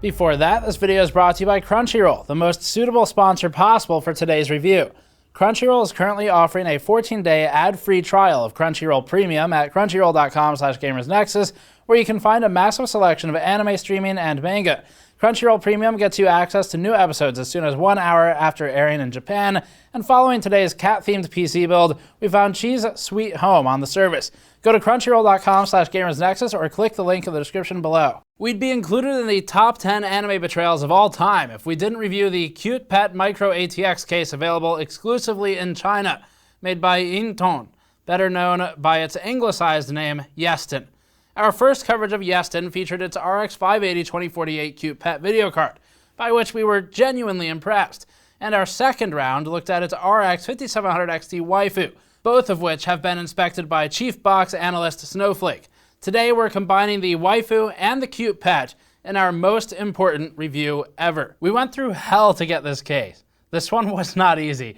Before that, this video is brought to you by Crunchyroll, the most suitable sponsor possible for today's review. Crunchyroll is currently offering a 14-day ad-free trial of Crunchyroll Premium at crunchyroll.com/gamersnexus, where you can find a massive selection of anime streaming and manga. Crunchyroll Premium gets you access to new episodes as soon as 1 hour after airing in Japan, and following today's cat-themed PC build, we found Chi's Sweet Home on the service. Go to crunchyroll.com/gamersnexus or click the link in the description below. We'd be included in the top 10 anime betrayals of all time if we didn't review the Cute Pet Micro-ATX case available exclusively in China, made by Yeston, better known by its anglicized name, Yeston. Our first coverage of Yeston featured its RX 580 2048 Cute Pet video card, by which we were genuinely impressed, and our second round looked at its RX 5700 XT Waifu, both of which have been inspected by Chief Box Analyst Snowflake. Today we're combining the Waifu and the Cute Pet in our most important review ever. We went through hell to get this case. This one was not easy.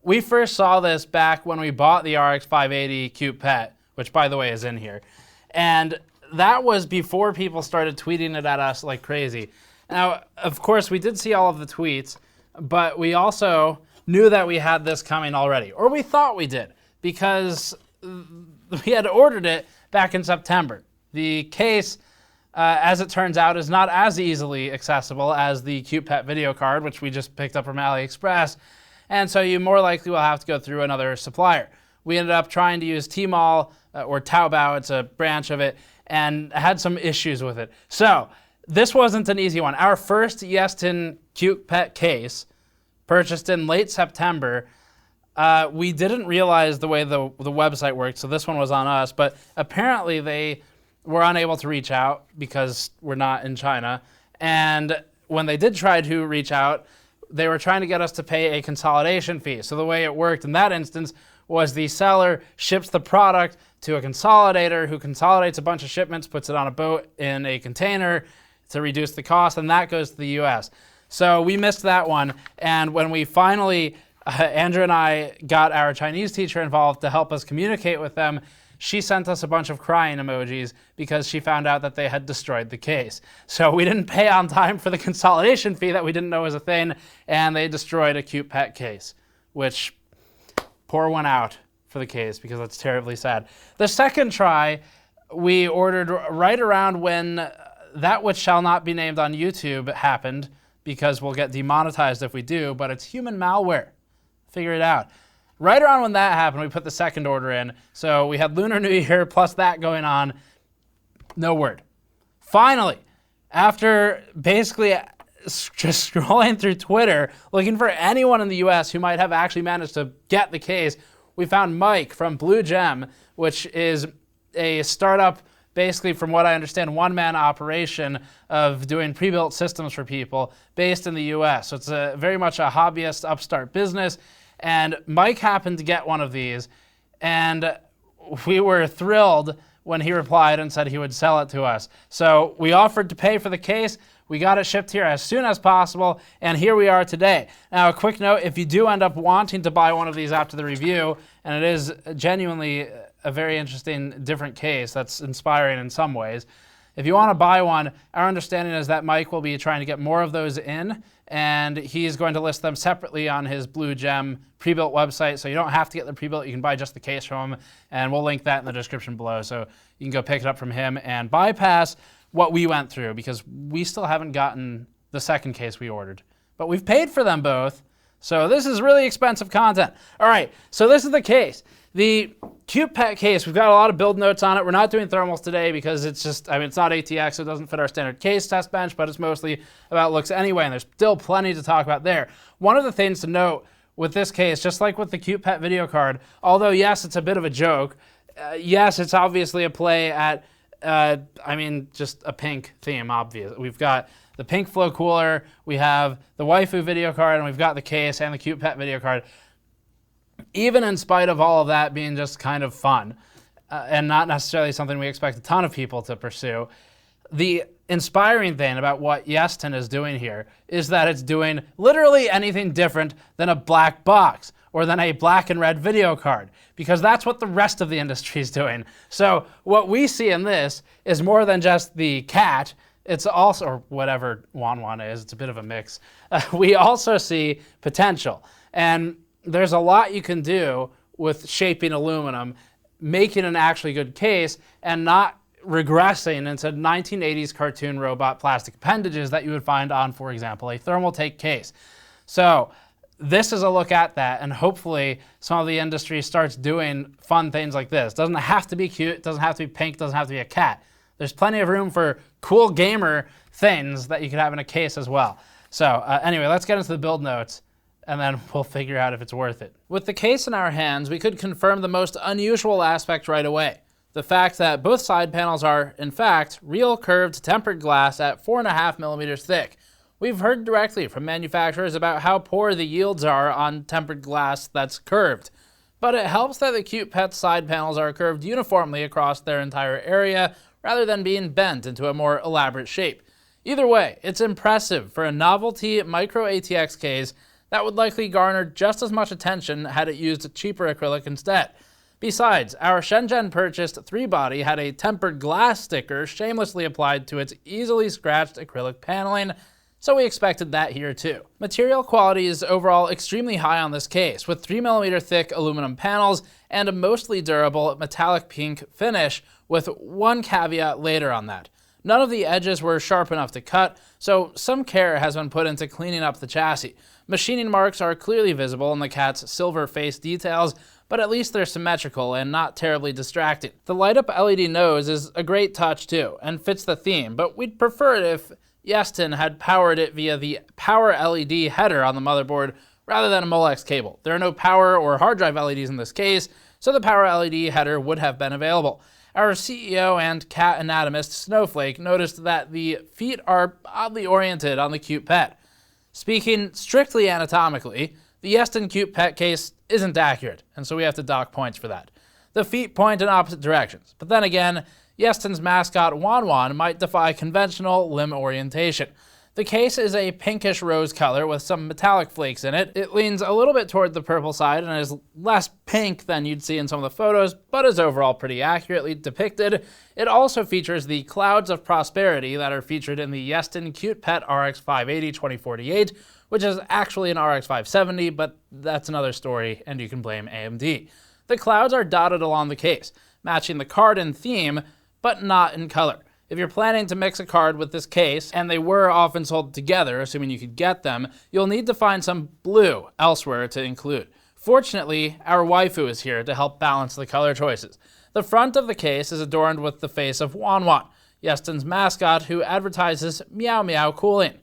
We first saw this back when we bought the RX 580 Cute Pet, which by the way is in here. And that was before people started tweeting it at us like crazy. Now, of course, we did see all of the tweets, but we also knew that we had this coming already, or we thought we did, because we had ordered it back in September. The case, as it turns out, is not as easily accessible as the Cute Pet video card, which we just picked up from AliExpress, and so you more likely will have to go through another supplier. We ended up trying to use Tmall, or Taobao, it's a branch of it, and had some issues with it. So, this wasn't an easy one. Our first Yeston Cute Pet case, purchased in late September, we didn't realize the way the website worked, so this one was on us, but apparently they were unable to reach out because we're not in China, and when they did try to reach out, they were trying to get us to pay a consolidation fee. So the way it worked in that instance was the seller ships the product to a consolidator who consolidates a bunch of shipments, puts it on a boat in a container to reduce the cost, and that goes to the US. So we missed that one, and when we finally, Andrew and I got our Chinese teacher involved to help us communicate with them, she sent us a bunch of crying emojis because she found out that they had destroyed the case. So we didn't pay on time for the consolidation fee that we didn't know was a thing, and they destroyed a Cute Pet case, which pour one out for the case because that's terribly sad. The second try we ordered right around when that which shall not be named on YouTube happened, because we'll get demonetized if we do, but it's human malware. Figure it out. Right around when that happened, we put the second order in. So we had Lunar New Year plus that going on. No word. Finally, after basically just scrolling through Twitter, looking for anyone in the US who might have actually managed to get the case, we found Mike from Blue Gem, which is a startup, basically, from what I understand, one-man operation of doing pre-built systems for people based in the US. So it's very much a hobbyist upstart business. And Mike happened to get one of these, and we were thrilled when he replied and said he would sell it to us. So we offered to pay for the case. We got it shipped here as soon as possible, and here we are today. Now, a quick note, if you do end up wanting to buy one of these after the review, and it is genuinely a very interesting, different case that's inspiring in some ways, if you want to buy one, our understanding is that Mike will be trying to get more of those in, and he's going to list them separately on his Blue Gem pre-built website, so you don't have to get the pre-built, you can buy just the case from him, and we'll link that in the description below, so you can go pick it up from him and bypass what we went through, because we still haven't gotten the second case we ordered. But we've paid for them both, so this is really expensive content. All right, so this is the case. The Cute Pet case, we've got a lot of build notes on it. We're not doing thermals today because it's just, I mean, it's not ATX, so it doesn't fit our standard case test bench, but it's mostly about looks anyway, and there's still plenty to talk about there. One of the things to note with this case, just like with the Cute Pet video card, although yes, it's a bit of a joke, yes, it's obviously a play at, I mean, just a pink theme, obvious. We've got the Pinkflow cooler, we have the Waifu video card, and we've got the case and the Cute Pet video card. Even in spite of all of that being just kind of fun, and not necessarily something we expect a ton of people to pursue, the inspiring thing about what Yeston is doing here is that it's doing literally anything different than a black box or than a black and red video card, because that's what the rest of the industry is doing. So what we see in this is more than just the cat It's also, or whatever Wan is, it's a bit of a mix. We also see potential. And there's a lot you can do with shaping aluminum, making an actually good case, and not regressing into 1980s cartoon robot plastic appendages that you would find on, for example, a thermal take case. So this is a look at that, and hopefully some of the industry starts doing fun things like this. Doesn't have to be cute, doesn't have to be pink, doesn't have to be a cat. There's plenty of room for cool gamer things that you could have in a case as well. So anyway, let's get into the build notes, and then we'll figure out if it's worth it. With the case in our hands, we could confirm the most unusual aspect right away. The fact that both side panels are, in fact, real curved tempered glass at 4.5 millimeters thick. We've heard directly from manufacturers about how poor the yields are on tempered glass that's curved. But it helps that the Cute Pet side panels are curved uniformly across their entire area, rather than being bent into a more elaborate shape. Either way, it's impressive for a novelty Micro-ATX case that would likely garner just as much attention had it used cheaper acrylic instead. Besides, our Shenzhen-purchased 3-body had a tempered glass sticker shamelessly applied to its easily scratched acrylic paneling, so we expected that here too. Material quality is overall extremely high on this case, with 3mm thick aluminum panels and a mostly durable metallic pink finish, with one caveat later on that. None of the edges were sharp enough to cut, so some care has been put into cleaning up the chassis. Machining marks are clearly visible in the cat's silver face details, but at least they're symmetrical and not terribly distracting. The light-up LED nose is a great touch too, and fits the theme, but we'd prefer it if Yeston had powered it via the power LED header on the motherboard rather than a Molex cable. There are no power or hard drive LEDs in this case, so the power LED header would have been available. Our CEO and cat anatomist, Snowflake, noticed that the feet are oddly oriented on the Cute Pet. Speaking strictly anatomically, the Yeston Cute Pet case isn't accurate, and so we have to dock points for that. The feet point in opposite directions, but then again, Yeston's mascot Wan might defy conventional limb orientation. The case is a pinkish rose color with some metallic flakes in it. It leans a little bit toward the purple side and is less pink than you'd see in some of the photos, but is overall pretty accurately depicted. It also features the clouds of prosperity that are featured in the Yeston Cute Pet RX 580 2048, which is actually an RX 570, but that's another story, and you can blame AMD. The clouds are dotted along the case, matching the card in theme, but not in color. If you're planning to mix a card with this case, and they were often sold together, assuming you could get them, you'll need to find some blue elsewhere to include. Fortunately, our waifu is here to help balance the color choices. The front of the case is adorned with the face of Wan, Yeston's mascot who advertises Meow Meow Cooling.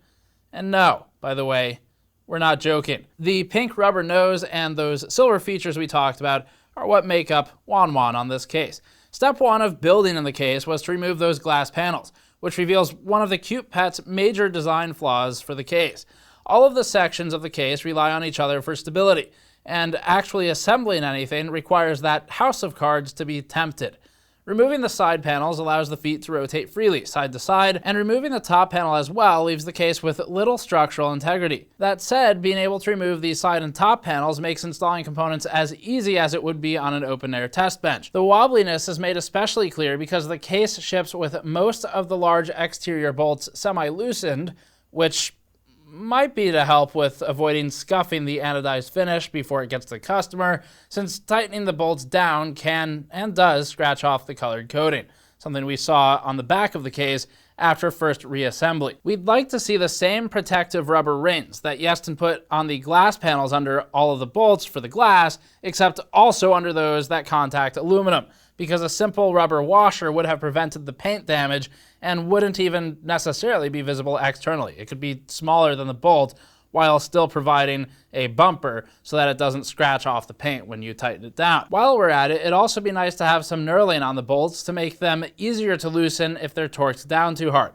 And no, by the way, we're not joking. The pink rubber nose and those silver features we talked about are what make up Wan on this case. Step 1 of building in the case was to remove those glass panels, which reveals one of the Cute Pet's major design flaws for the case. All of the sections of the case rely on each other for stability, and actually assembling anything requires that house of cards to be tempted. Removing the side panels allows the feet to rotate freely, side to side, and removing the top panel as well leaves the case with little structural integrity. That said, being able to remove the side and top panels makes installing components as easy as it would be on an open-air test bench. The wobbliness is made especially clear because the case ships with most of the large exterior bolts semi-loosened, which might be to help with avoiding scuffing the anodized finish before it gets to the customer, since tightening the bolts down can and does scratch off the colored coating, something we saw on the back of the case after first reassembly. We'd like to see the same protective rubber rings that Yeston put on the glass panels under all of the bolts for the glass, except also under those that contact aluminum, because a simple rubber washer would have prevented the paint damage and wouldn't even necessarily be visible externally. It could be smaller than the bolt while still providing a bumper so that it doesn't scratch off the paint when you tighten it down. While we're at it, it'd also be nice to have some knurling on the bolts to make them easier to loosen if they're torqued down too hard.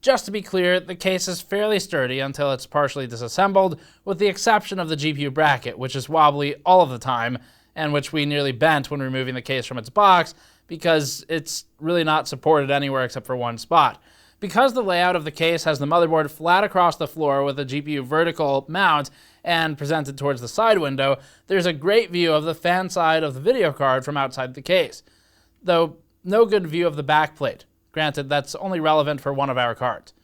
Just to be clear, the case is fairly sturdy until it's partially disassembled, with the exception of the GPU bracket, which is wobbly all of the time, and which we nearly bent when removing the case from its box because it's really not supported anywhere except for one spot. Because the layout of the case has the motherboard flat across the floor with a GPU vertical mount and presented towards the side window, there's a great view of the fan side of the video card from outside the case, though no good view of the backplate. Granted, that's only relevant for one of our cards.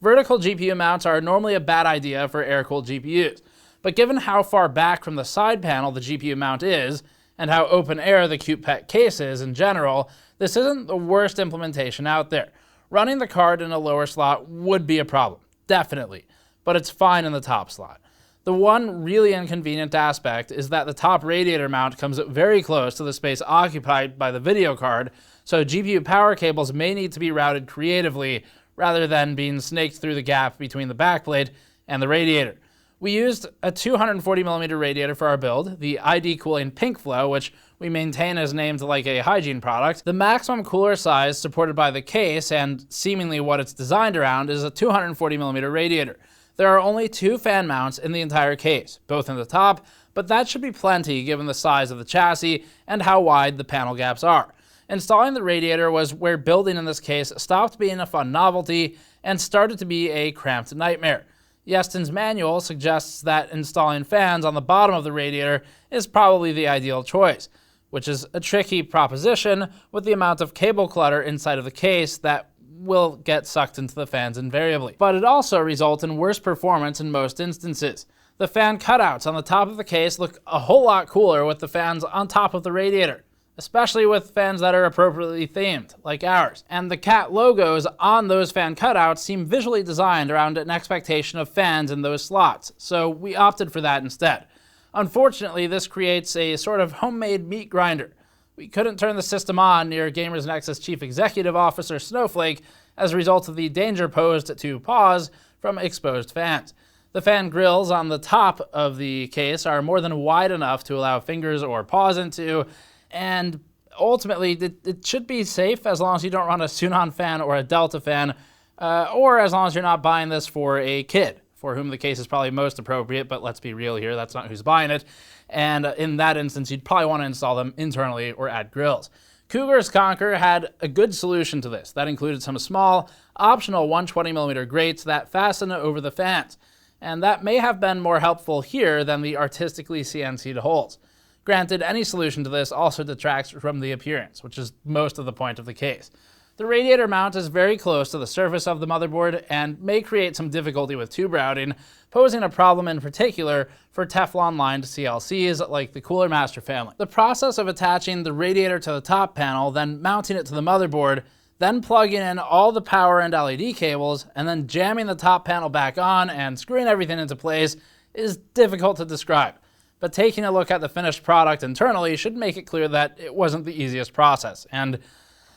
Vertical GPU mounts are normally a bad idea for air-cooled GPUs, but given how far back from the side panel the GPU mount is, and how open air the Cute Pet case is in general, this isn't the worst implementation out there. Running the card in a lower slot would be a problem, definitely, but it's fine in the top slot. The one really inconvenient aspect is that the top radiator mount comes very close to the space occupied by the video card, so GPU power cables may need to be routed creatively rather than being snaked through the gap between the backplate and the radiator. We used a 240mm radiator for our build, the ID Cooling Pinkflow, which we maintain as named like a hygiene product. The maximum cooler size supported by the case, and seemingly what it's designed around, is a 240mm radiator. There are only 2 fan mounts in the entire case, both in the top, but that should be plenty given the size of the chassis and how wide the panel gaps are. Installing the radiator was where building in this case stopped being a fun novelty and started to be a cramped nightmare. Yeston's manual suggests that installing fans on the bottom of the radiator is probably the ideal choice, which is a tricky proposition with the amount of cable clutter inside of the case that will get sucked into the fans invariably. But it also results in worse performance in most instances. The fan cutouts on the top of the case look a whole lot cooler with the fans on top of the radiator, especially with fans that are appropriately themed, like ours. And the cat logos on those fan cutouts seem visually designed around an expectation of fans in those slots, so we opted for that instead. Unfortunately, this creates a sort of homemade meat grinder. We couldn't turn the system on near Gamers Nexus Chief Executive Officer Snowflake as a result of the danger posed to paws from exposed fans. The fan grills on the top of the case are more than wide enough to allow fingers or paws into, and ultimately it should be safe as long as you don't run a Sunon fan or a Delta fan, or as long as you're not buying this for a kid, for whom the case is probably most appropriate, but let's be real here, that's not who's buying it. And in that instance, you'd probably want to install them internally or add grills. Cougar's Conquer had a good solution to this. That included some small, optional 120mm grates that fasten over the fans. And that may have been more helpful here than the artistically CNC'd holes. Granted, any solution to this also detracts from the appearance, which is most of the point of the case. The radiator mount is very close to the surface of the motherboard and may create some difficulty with tube routing, posing a problem in particular for Teflon-lined CLCs like the Cooler Master family. The process of attaching the radiator to the top panel, then mounting it to the motherboard, then plugging in all the power and LED cables, and then jamming the top panel back on and screwing everything into place is difficult to describe. But taking a look at the finished product internally should make it clear that it wasn't the easiest process, and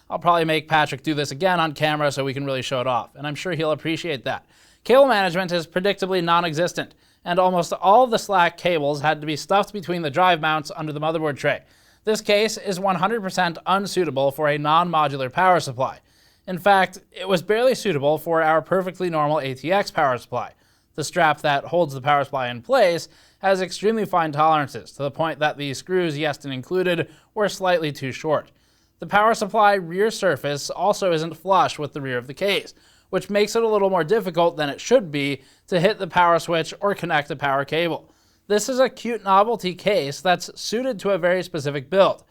I'll probably make Patrick do this again on camera so we can really show it off, and I'm sure he'll appreciate that. Cable management is predictably non-existent, and almost all of the slack cables had to be stuffed between the drive mounts under the motherboard tray. This case is 100% unsuitable for a non-modular power supply. In fact, it was barely suitable for our perfectly normal ATX power supply. The strap that holds the power supply in place has extremely fine tolerances, to the point that the screws Yeston included were slightly too short. The power supply rear surface also isn't flush with the rear of the case, which makes it a little more difficult than it should be to hit the power switch or connect a power cable. This is a cute novelty case that's suited to a very specific build.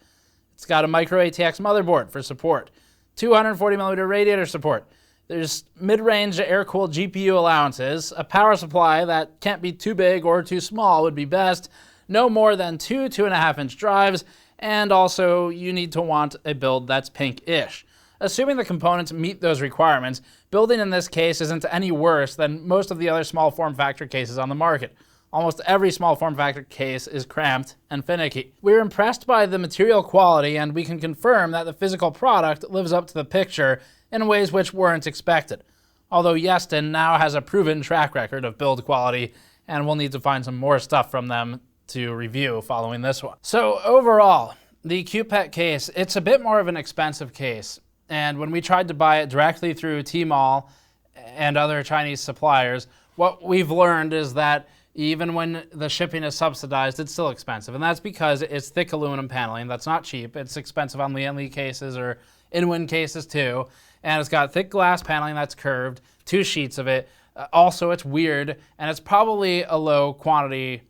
It's got a Micro-ATX motherboard for support, 240mm radiator support, there's mid-range air-cooled GPU allowances, a power supply that can't be too big or too small would be best, no more than 2.5-inch drives, and also you need to want a build that's pink-ish. Assuming the components meet those requirements, building in this case isn't any worse than most of the other small form factor cases on the market. Almost every small form factor case is cramped and finicky. We're impressed by the material quality, and we can confirm that the physical product lives up to the picture in ways which weren't expected. Although Yeston now has a proven track record of build quality, and we'll need to find some more stuff from them to review following this one. So overall, the Cute Pet case, it's a bit more of an expensive case, and when we tried to buy it directly through Tmall and other Chinese suppliers, what we've learned is that even when the shipping is subsidized, it's still expensive, and that's because it's thick aluminum paneling. That's not cheap. It's expensive on Lian cases or in-win cases too, and it's got thick glass paneling that's curved, 2 sheets of it. Also, it's weird, and it's probably a low quantity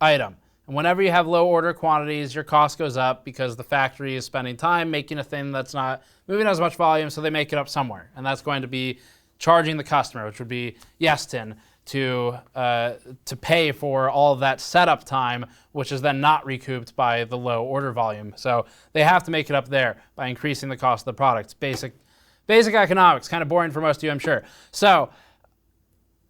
item. And whenever you have low order quantities, your cost goes up because the factory is spending time making a thing that's not moving as much volume, so they make it up somewhere. And that's going to be charging the customer, which would be Yeston, to pay for all of that setup time, which is then not recouped by the low order volume. So they have to make it up there by increasing the cost of the product. Basic economics, kind of boring for most of you, I'm sure. So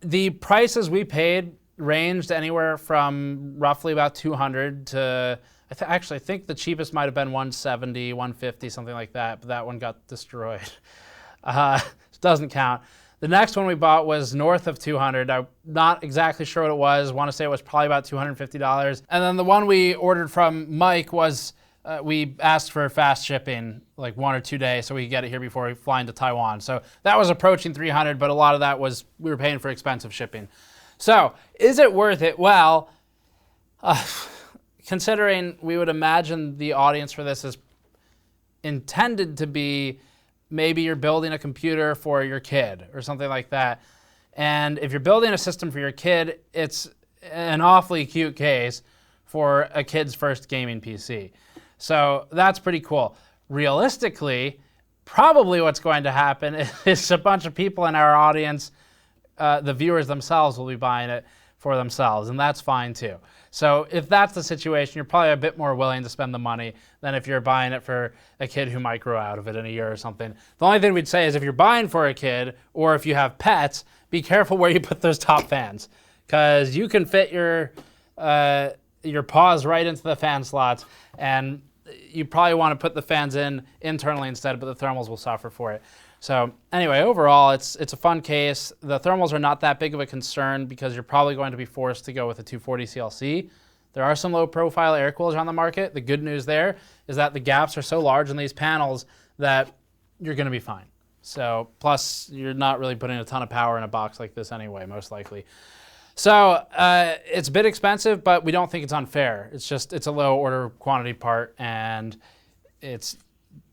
the prices we paid ranged anywhere from roughly about 200 to, actually I think the cheapest might have been 170, 150, something like that, but that one got destroyed. Doesn't count. The next one we bought was north of 200. I'm not exactly sure what it was. I want to say it was probably about $250. And then the one we ordered from Mike was, we asked for fast shipping, like 1 or 2 days, so we could get it here before we fly into Taiwan. So that was approaching 300, but a lot of that was, we were paying for expensive shipping. So is it worth it? Well, considering we would imagine the audience for this is intended to be, maybe you're building a computer for your kid or something like that. And if you're building a system for your kid, it's an awfully cute case for a kid's first gaming PC. So that's pretty cool. Realistically, probably what's going to happen is a bunch of people in our audience, the viewers themselves, will be buying it for themselves, and that's fine too. So if that's the situation, you're probably a bit more willing to spend the money than if you're buying it for a kid who might grow out of it in a year or something. The only thing we'd say is if you're buying for a kid, or if you have pets, be careful where you put those top fans, because you can fit your paws right into the fan slots, and you probably want to put the fans in internally instead, but the thermals will suffer for it. So anyway, overall, it's a fun case. The thermals are not that big of a concern because you're probably going to be forced to go with a 240 CLC. There are some low-profile air coolers on the market. The good news there is that the gaps are so large in these panels that you're going to be fine. So plus, you're not really putting a ton of power in a box like this anyway, most likely. So it's a bit expensive, but we don't think it's unfair. It's a low-order quantity part, and it's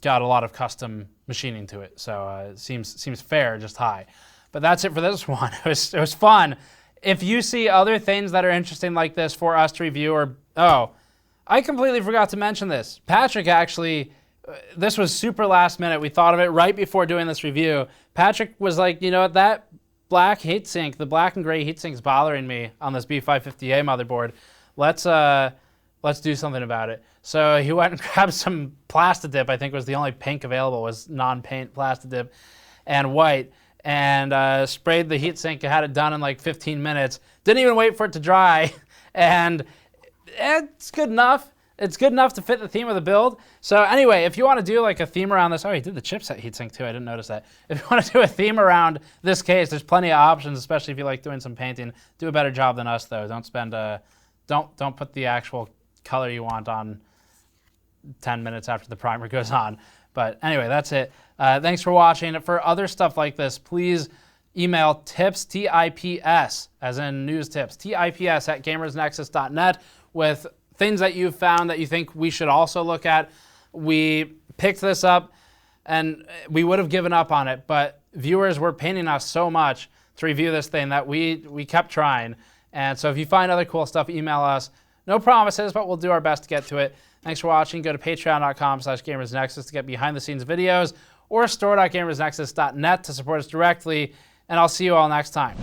got a lot of custom machining to it, so it seems fair, just high. But that's it for this one. It was fun. If you see other things that are interesting like this for us to review, or I completely forgot to mention this. Patrick actually, this was super last minute. We thought of it right before doing this review. Patrick was like, you know what, that black heatsink, the black and gray heatsink is bothering me on this B550A motherboard. Let's do something about it. So he went and grabbed some Plastidip. I think was the only pink available, was non-paint Plastidip and white, and sprayed the heatsink. Had it done in like 15 minutes. Didn't even wait for it to dry, and it's good enough. It's good enough to fit the theme of the build. So anyway, if you want to do like a theme around this, he did the chipset heatsink too, I didn't notice that. If you want to do a theme around this case, there's plenty of options, especially if you like doing some painting. Do a better job than us though. Don't spend, don't put the actual color you want on 10 minutes after the primer goes on. But anyway, that's it. Thanks for watching. For other stuff like this, please email tips, T-I-P-S, as in news tips, T-I-P-S at gamersnexus.net with things that you've found that you think we should also look at. We picked this up and we would have given up on it, but viewers were paining us so much to review this thing that we kept trying. And so if you find other cool stuff, email us. No promises, but we'll do our best to get to it. Thanks for watching. Go to patreon.com/gamersnexus to get behind-the-scenes videos, or store.gamersnexus.net to support us directly, and I'll see you all next time.